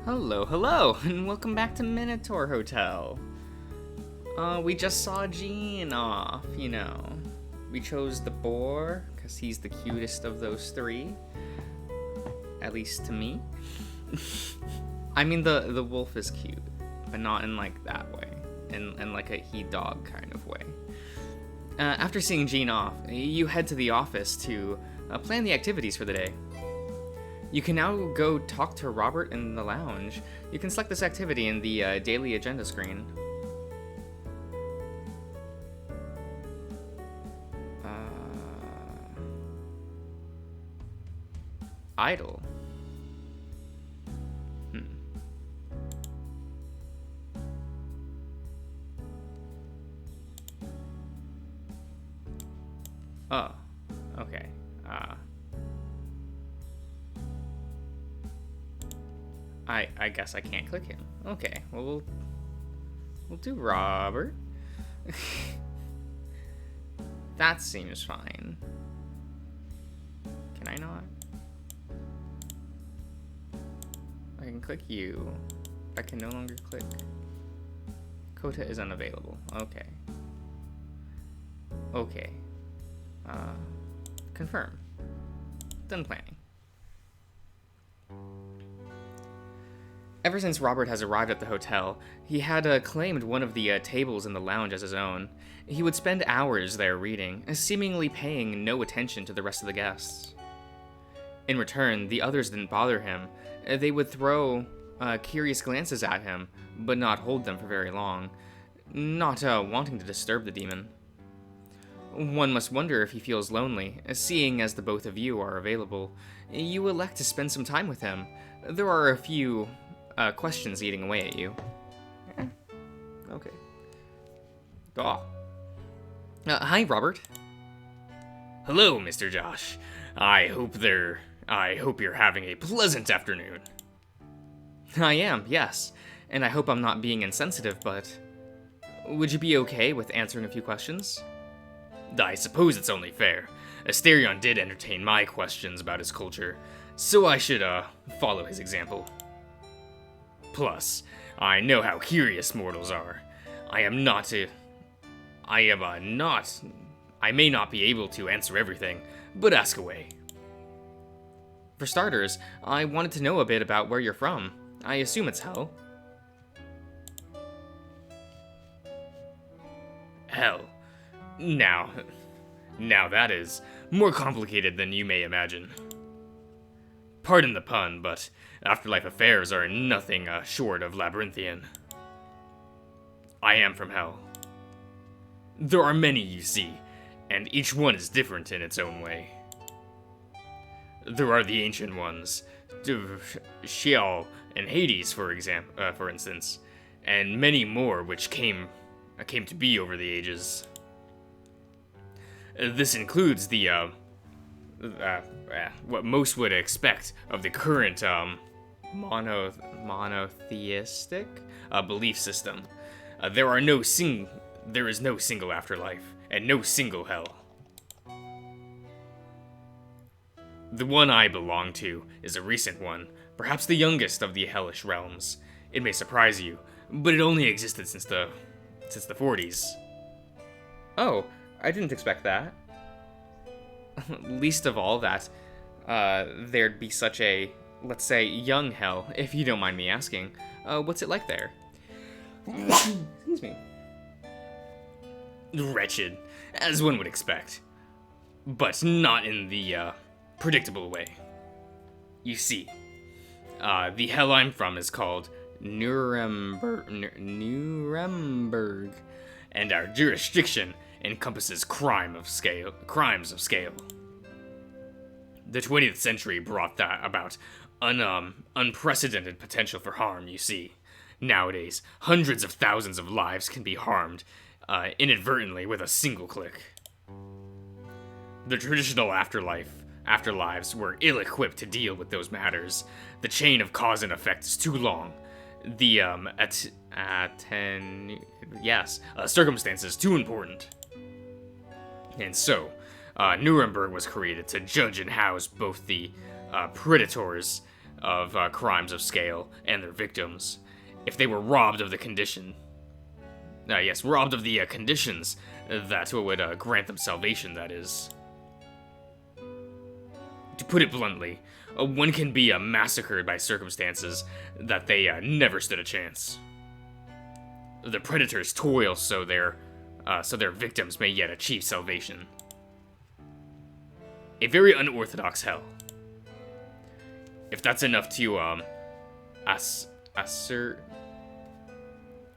Hello, hello, and welcome back to Minotaur Hotel. We just saw Gene off, We chose the boar, because he's the cutest of those three. At least to me. I mean, the wolf is cute, but not in, that way. In like a he-dog kind of way. After seeing Gene off, you head to the office to plan the activities for the day. You can now go talk to Robert in the lounge. You can select this activity in the daily agenda screen. Idle. Oh, okay. I guess I can't click him. Okay, well, we'll do Robert. That seems fine. Can I not? I can click you. I can no longer click. Quota is unavailable. Okay. Okay. Confirm. Done planning. Ever since Robert has arrived at the hotel, he had claimed one of the tables in the lounge as his own. He would spend hours there reading, seemingly paying no attention to the rest of the guests. In return, the others didn't bother him. They would throw curious glances at him, but not hold them for very long, not wanting to disturb the demon. One must wonder if he feels lonely, seeing as the both of you are available. You elect to spend some time with him. There are a few questions eating away at you. Okay. Hi, Robert. Hello, Mr. Josh. I hope you're having a pleasant afternoon. I am, yes. And I hope I'm not being insensitive, but would you be okay with answering a few questions? I suppose it's only fair. Asterion did entertain my questions about his culture, so I should, follow his example. Plus, I know how curious mortals are. I may not be able to answer everything, but ask away. For starters, I wanted to know a bit about where you're from. I assume it's Hell. Hell. Now that is more complicated than you may imagine. Pardon the pun, but afterlife affairs are nothing short of labyrinthian. I am from Hell. There are many, you see, and each one is different in its own way. There are the ancient ones, Sheol and Hades, for instance, and many more which came to be over the ages. This includes the what most would expect of the current monotheistic belief system. There is no single afterlife and no single hell. The one I belong to is a recent one, perhaps the youngest of the hellish realms. It may surprise you, but it only existed since the 40s. Oh, I didn't expect that. Least of all that there'd be such a, let's say, young hell, if you don't mind me asking. What's it like there? Excuse me. Wretched, as one would expect. But not in the predictable way. You see, the hell I'm from is called Nuremberg, and our jurisdiction encompasses crimes of scale. The 20th century brought that about unprecedented potential for harm, you see. Nowadays, hundreds of thousands of lives can be harmed inadvertently with a single click. The traditional afterlives were ill-equipped to deal with those matters. The chain of cause and effect is too long. The circumstances too important. And so, Nuremberg was created to judge and house both the predators of crimes of scale and their victims, if they were robbed of the condition. Yes, robbed of the conditions that would grant them salvation, that is. To put it bluntly, one can be massacred by circumstances that they never stood a chance. The predators toil so their victims may yet achieve salvation. A very unorthodox hell. If that's enough to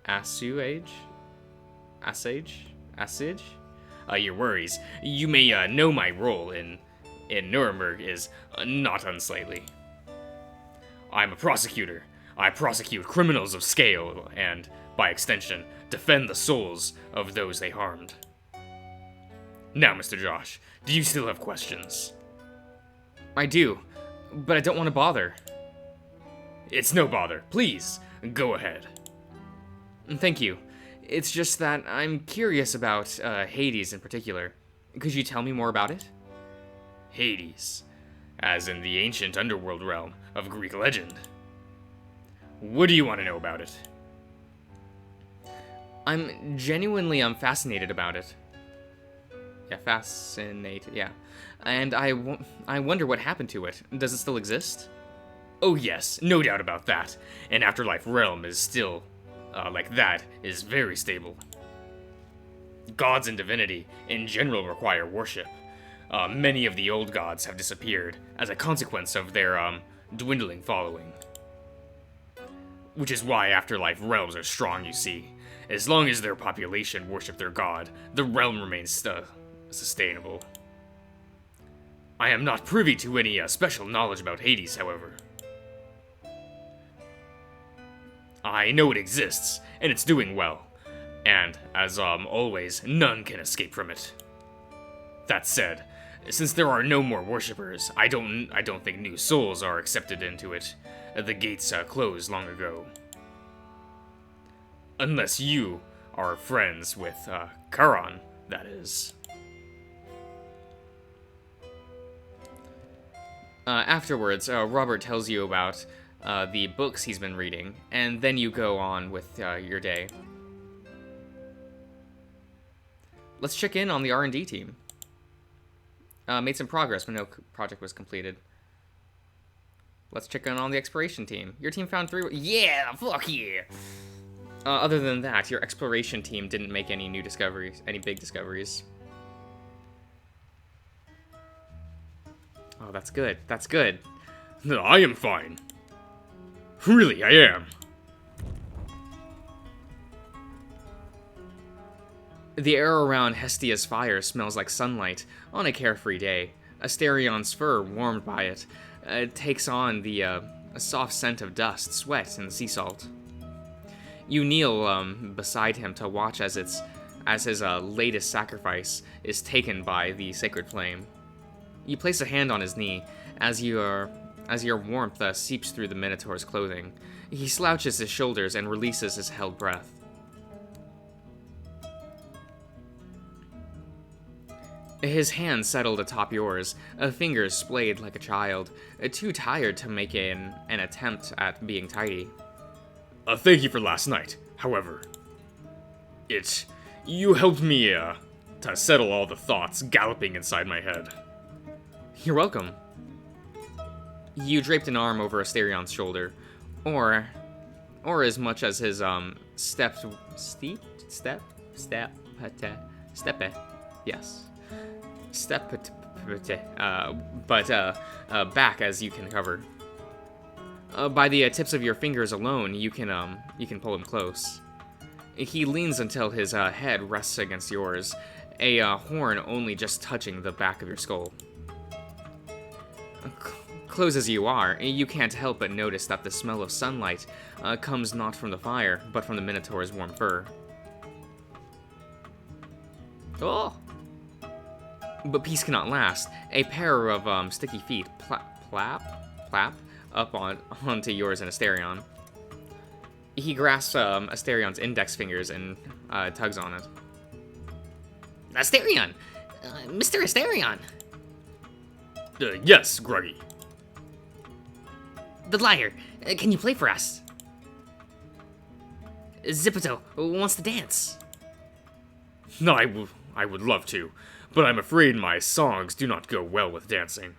assuage your worries, you may know my role in Nuremberg is not unsightly. I'm a prosecutor. I prosecute criminals of scale and, by extension, defend the souls of those they harmed. Now, Mr. Josh, do you still have questions? I do, but I don't want to bother. It's no bother. Please, go ahead. Thank you. It's just that I'm curious about Hades in particular. Could you tell me more about it? Hades, as in the ancient underworld realm of Greek legend. What do you want to know about it? I'm genuinely fascinated about it. Yeah, fascinated, yeah. And I wonder what happened to it. Does it still exist? Oh yes, no doubt about that. An afterlife realm is still, like that, is very stable. Gods and divinity, in general, require worship. Many of the old gods have disappeared as a consequence of their, dwindling following. Which is why afterlife realms are strong, you see. As long as their population worship their god, the realm remains sustainable. I am not privy to any special knowledge about Hades, however. I know it exists, and it's doing well. And, as always, none can escape from it. That said, since there are no more worshippers, I don't think new souls are accepted into it. The gates closed long ago. Unless you are friends with Charon, that is. Afterwards, Robert tells you about the books he's been reading, and then you go on with your day. Let's check in on the R&D team. Made some progress, but no project was completed. Let's check in on the exploration team. Your team found 3... Yeah! Fuck yeah! Other than that, your exploration team didn't make any new discoveries, any big discoveries. Oh, that's good. That's good. No, I am fine. Really, I am. The air around Hestia's fire smells like sunlight on a carefree day. Asterion's fur, warmed by it, takes on the a soft scent of dust, sweat, and sea salt. You kneel beside him to watch as his latest sacrifice is taken by the sacred flame. You place a hand on his knee as your warmth seeps through the Minotaur's clothing. He slouches his shoulders and releases his held breath. His hand settled atop yours, fingers splayed like a child, too tired to make an attempt at being tidy. Thank you for last night, however. You helped me, to settle all the thoughts galloping inside my head. You're welcome. You draped an arm over Asterion's shoulder, or as much as his, steppe, yes. Back as you can cover. By the tips of your fingers alone, you can pull him close. He leans until his head rests against yours, a horn only just touching the back of your skull. Close as you are, you can't help but notice that the smell of sunlight comes not from the fire, but from the Minotaur's warm fur. Oh! But peace cannot last. A pair of sticky feet plap up onto yours and Asterion. He grasps Asterion's index fingers and tugs on it. Asterion! Mr. Asterion! Yes, Gruggy. The lyre. Can you play for us? Zipito wants to dance. No, I would love to, but I'm afraid my songs do not go well with dancing.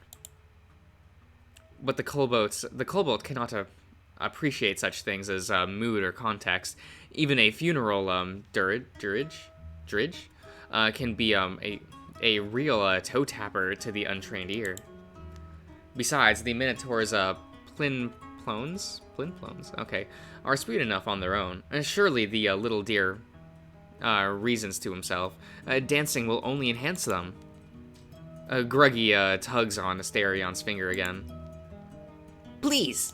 But the kobold cannot appreciate such things as mood or context. Even a funeral dirge can be a real toe tapper to the untrained ear. Besides, the Minotaur's plinplones, okay, are sweet enough on their own. And surely the little deer reasons to himself, dancing will only enhance them. Gruggy tugs on Asterion's finger again. Please!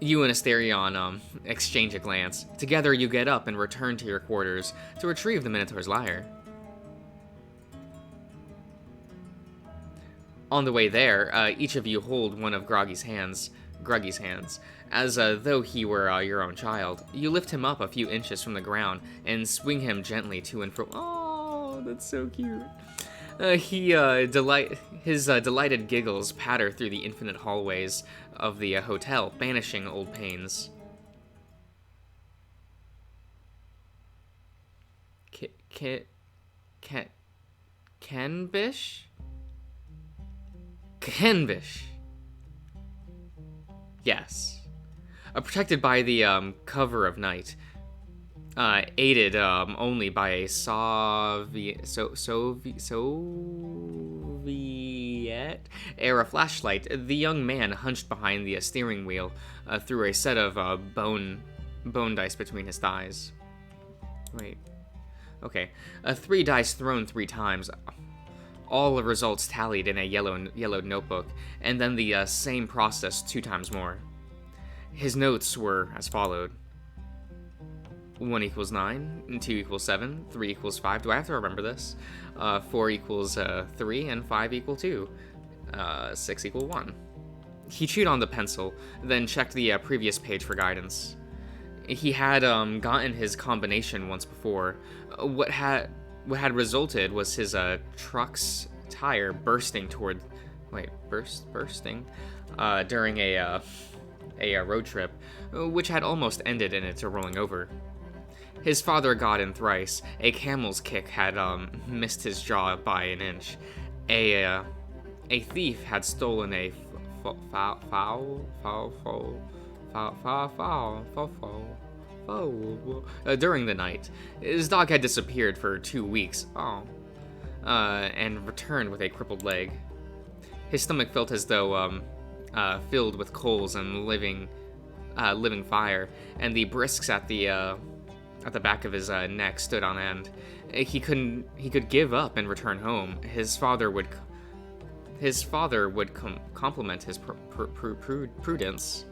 You and Asterion exchange a glance. Together you get up and return to your quarters to retrieve the Minotaur's lyre. On the way there, each of you hold one of Gruggy's hands, as though he were your own child. You lift him up a few inches from the ground and swing him gently to and fro. Oh, that's so cute. His delighted giggles patter through the infinite hallways of the hotel, banishing old pains. Kenbish? Kenbish. Yes. Protected by the cover of night. Aided only by a Soviet era flashlight, the young man hunched behind the steering wheel threw a set of bone dice between his thighs. Wait. Okay. 3 dice thrown 3 times. All the results tallied in a yellowed notebook, and then the same process 2 times more. His notes were as followed. 1 equals 9, 2 equals 7, 3 equals 5. Do I have to remember this? 4 equals 3, and 5 equal 2. 6 equal 1. He chewed on the pencil, then checked the previous page for guidance. He had gotten his combination once before. What had resulted was his truck's tire bursting during a road trip, which had almost ended in its rolling over. His father got in thrice. A camel's kick had missed his jaw by an inch. A thief had stolen a during the night. His dog had disappeared for 2 weeks. And returned with a crippled leg. His stomach felt as though filled with coals and living fire, and the brisks at the back of his neck stood on end. He could give up and return home. His father would compliment his prudence.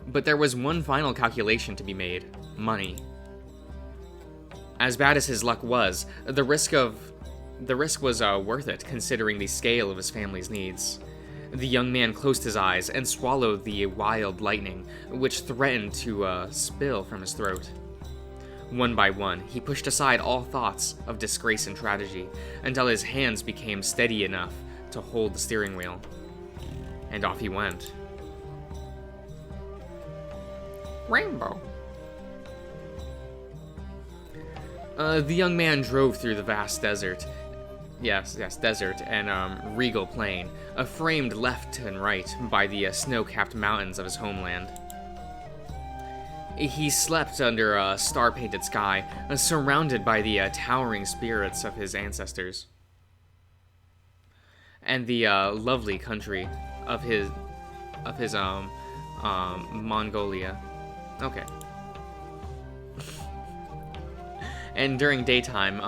But there was one final calculation to be made: money. As bad as his luck was, the risk was worth it, considering the scale of his family's needs. The young man closed his eyes and swallowed the wild lightning, which threatened to spill from his throat. One by one, he pushed aside all thoughts of disgrace and tragedy, until his hands became steady enough to hold the steering wheel. And off he went. Rainbow. The young man drove through the vast desert. Yes, desert and regal plain, framed left and right by the snow-capped mountains of his homeland. He slept under a star-painted sky, surrounded by the towering spirits of his ancestors, and the lovely country of his Mongolia. Okay. And during daytime,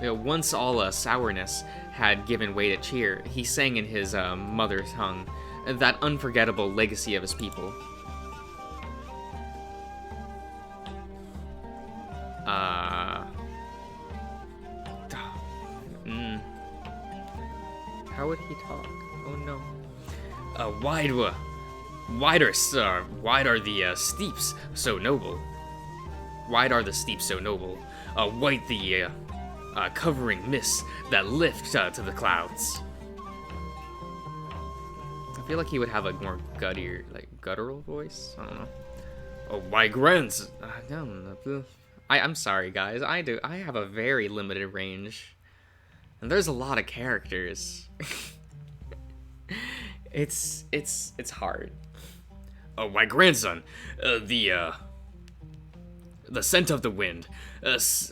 once all sourness had given way to cheer, he sang in his mother tongue, that unforgettable legacy of his people. How would he talk? Oh no. Wide are the steeps so noble. Wide are the steeps so noble, white the covering mists that lift to the clouds. I feel like he would have a more guttural voice. I don't know. Oh, my grands. I'm sorry, guys. I have a very limited range, and there's a lot of characters. it's hard. Oh, my grandson. The scent of the wind,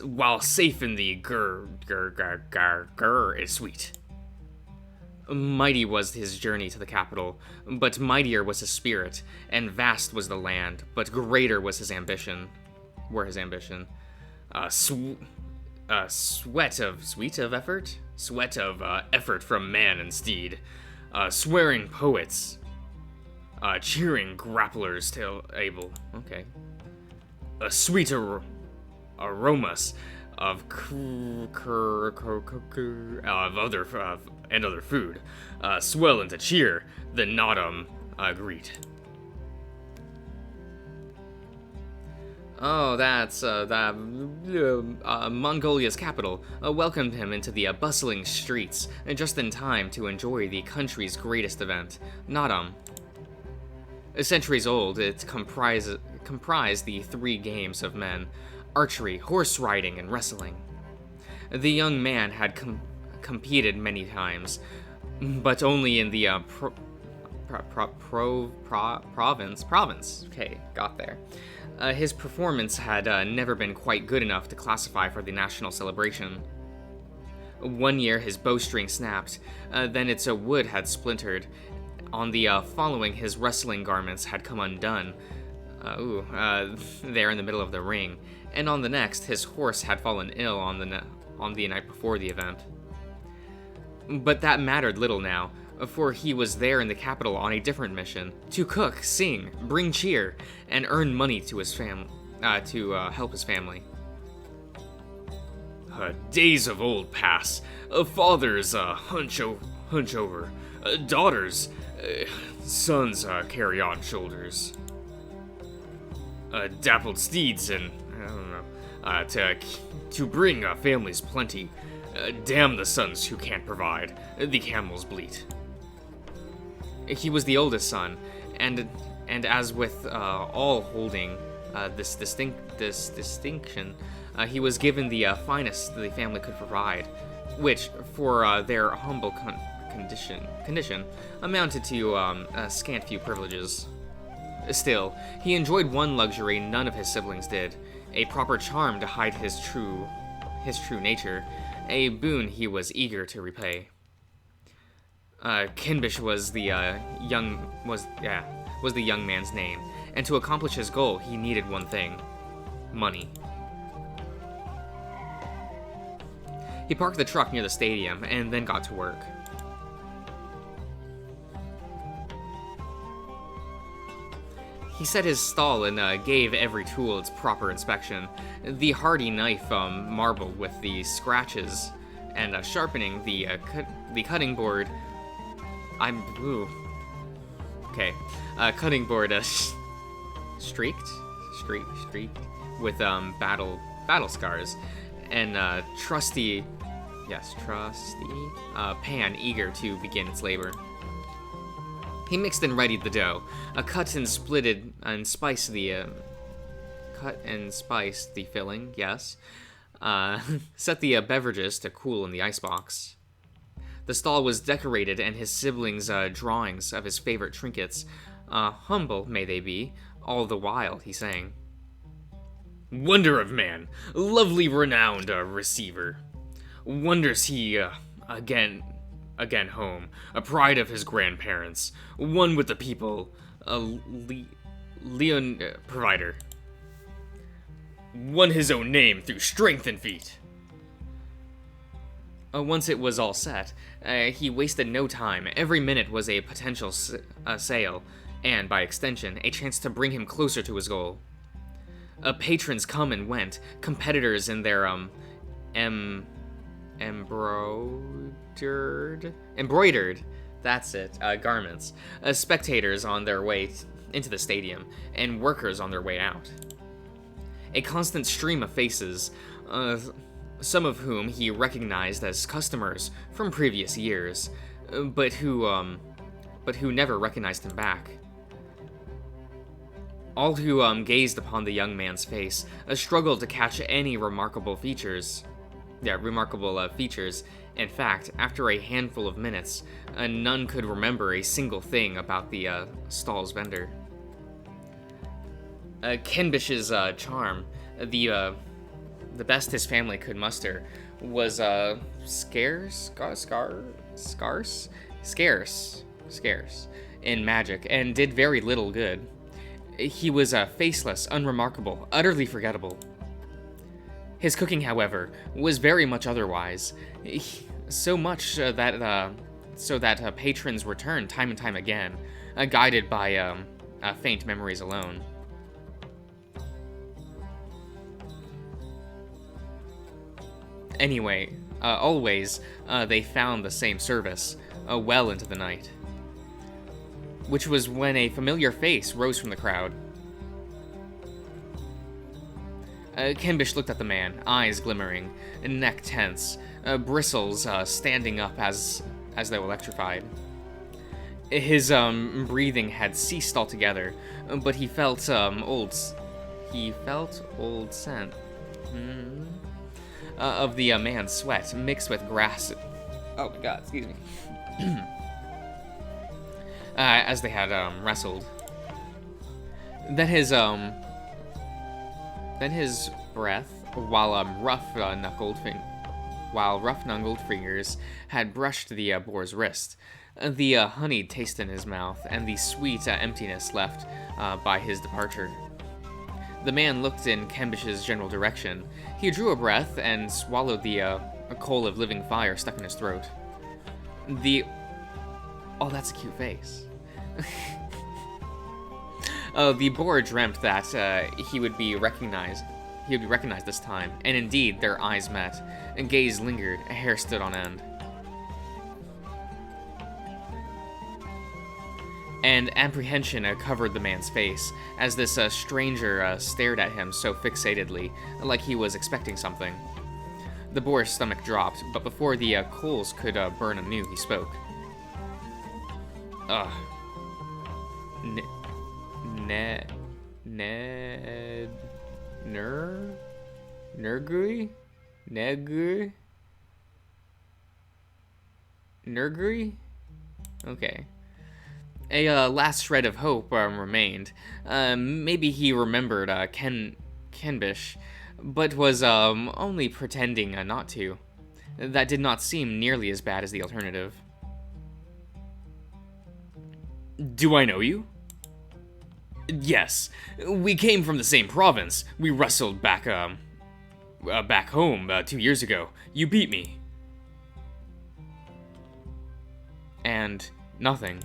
while safe in the gur is sweet. Mighty was his journey to the capital, but mightier was his spirit, and vast was the land, but greater was his ambition. Sweat of effort from man and steed, swearing poets, cheering grapplers till able. Okay. Sweet aromas of other food, swell into cheer, the Nodum greet. Oh, that's Mongolia's capital welcomed him into the bustling streets just in time to enjoy the country's greatest event, Nodum. Centuries old, it comprised the 3 games of men: archery, horse riding, and wrestling. The young man had competed many times, but only in the province. Okay, got there. His performance had never been quite good enough to classify for the national celebration. One year his bowstring snapped, then its wood had splintered. On the following, his wrestling garments had come undone, there in the middle of the ring, and on the next, his horse had fallen ill on the night before the event. But that mattered little now, for he was there in the capital on a different mission: to cook, sing, bring cheer, and earn money to his help his family. Days of old pass. Fathers hunch over. Daughters, sons carry on shoulders. Dappled steeds and to bring families plenty. Damn the sons who can't provide. The camels bleat. He was the oldest son, and as with all holding this distinction, he was given the finest the family could provide, which, for their humble condition, amounted to scant few privileges. Still, he enjoyed one luxury none of his siblings did: a proper charm to hide his true nature, a boon he was eager to repay. Kinbish was the young man's name, and to accomplish his goal, he needed one thing: money. He parked the truck near the stadium and then got to work. He set his stall and gave every tool its proper inspection. The hardy knife marbled with the scratches, and sharpening the cutting board. Cutting board streaked with battle scars, and trusty pan eager to begin its labor. He mixed and readied the dough, cut and spiced the filling. Yes, set the beverages to cool in the icebox. The stall was decorated, and his siblings' drawings of his favorite trinkets, humble may they be, all the while he sang. Wonder of man, lovely renowned receiver. Wonders he again home, a pride of his grandparents, one with the people, Leon provider. Won his own name through strength and feat. Once it was all set, he wasted no time. Every minute was a potential sale, and, by extension, a chance to bring him closer to his goal. Patrons come and went, competitors in their, embroidered, that's it, garments, spectators on their way into the stadium, and workers on their way out. A constant stream of faces, some of whom he recognized as customers from previous years, but who but who never recognized him back. All who gazed upon the young man's face struggled to catch any remarkable features. In fact, after a handful of minutes, none could remember a single thing about the stall's vendor. Kenbish's charm, the best his family could muster, was scarce in magic, and did very little good. He was faceless, unremarkable, utterly forgettable. His cooking, however, was very much otherwise, so much that patrons returned time and time again, guided by faint memories alone. Anyway, always they found the same service, well into the night, which was when a familiar face rose from the crowd. Kenbish looked at the man, eyes glimmering, neck tense, bristles standing up as though electrified. His breathing had ceased altogether, but he felt old scent of the man's sweat mixed with grass. Oh my god, excuse me. As they had wrestled. Then his breath, while rough-knuckled fingers had brushed the boar's wrist, the honeyed taste in his mouth, and the sweet emptiness left by his departure. The man looked in Kenbish's general direction. He drew a breath and swallowed the coal of living fire stuck in his throat. Oh, that's a cute face. The boar dreamt that he would be recognized this time, and indeed their eyes met, and gaze lingered, hair stood on end. And apprehension covered the man's face, as this stranger stared at him so fixatedly, like he was expecting something. The boar's stomach dropped, but before the coals could burn anew, he spoke. Nergui? Okay. A last shred of hope remained. Maybe he remembered Kenbish, but was only pretending not to. That did not seem nearly as bad as the alternative. Do I know you? Yes, we came from the same province. We wrestled back home 2 years ago. You beat me. And nothing.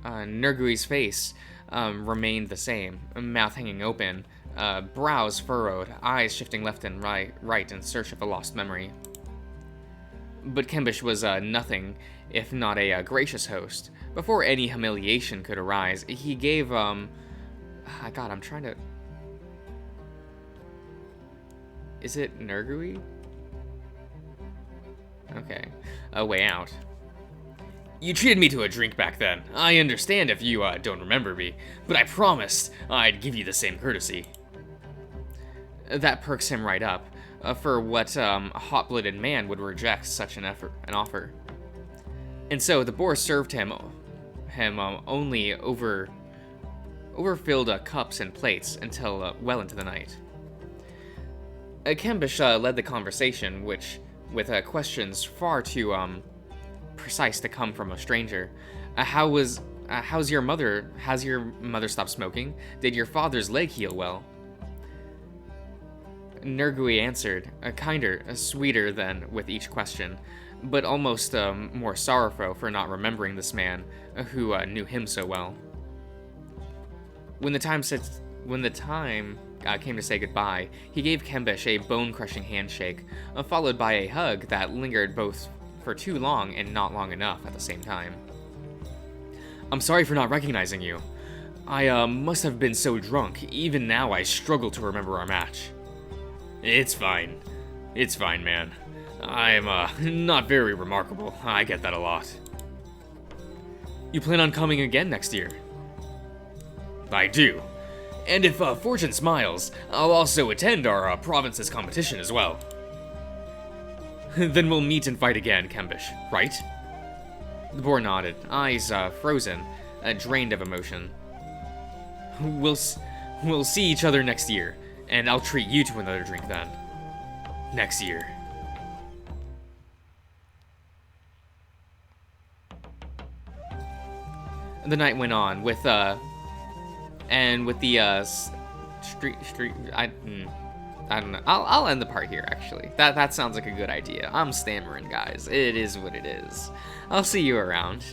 Nergui's face remained the same, mouth hanging open, brows furrowed, eyes shifting left and right in search of a lost memory. But Kenbish was nothing if not a gracious host. Before any humiliation could arise, he gave, God, I'm trying to... Is it Nergui? Okay. A way out. You treated me to a drink back then. I understand if you don't remember me, but I promised I'd give you the same courtesy. That perks him right up, for what a hot-blooded man would reject such an offer. And so the boar served him only overfilled cups and plates until well into the night. Kenbish led the conversation, with questions far too precise to come from a stranger. How's your mother? Has your mother stopped smoking? Did your father's leg heal well? Nergui answered, kinder, sweeter than with each question, but almost more sorrowful for not remembering this man who knew him so well. When the time came to say goodbye, he gave Kenbish a bone-crushing handshake, followed by a hug that lingered both for too long and not long enough at the same time. I'm sorry for not recognizing you. I must have been so drunk. Even now I struggle to remember our match. It's fine, man. I'm, not very remarkable. I get that a lot. You plan on coming again next year? I do. And if, fortune smiles, I'll also attend our, province's competition as well. Then we'll meet and fight again, Kembish, right? The boar nodded, eyes, frozen, drained of emotion. We'll see each other next year, and I'll treat you to another drink then. Next year. The night went on with I don't know. I'll end the part here, actually. That sounds like a good idea. I'm stammering, guys. It is what it is. I'll see you around.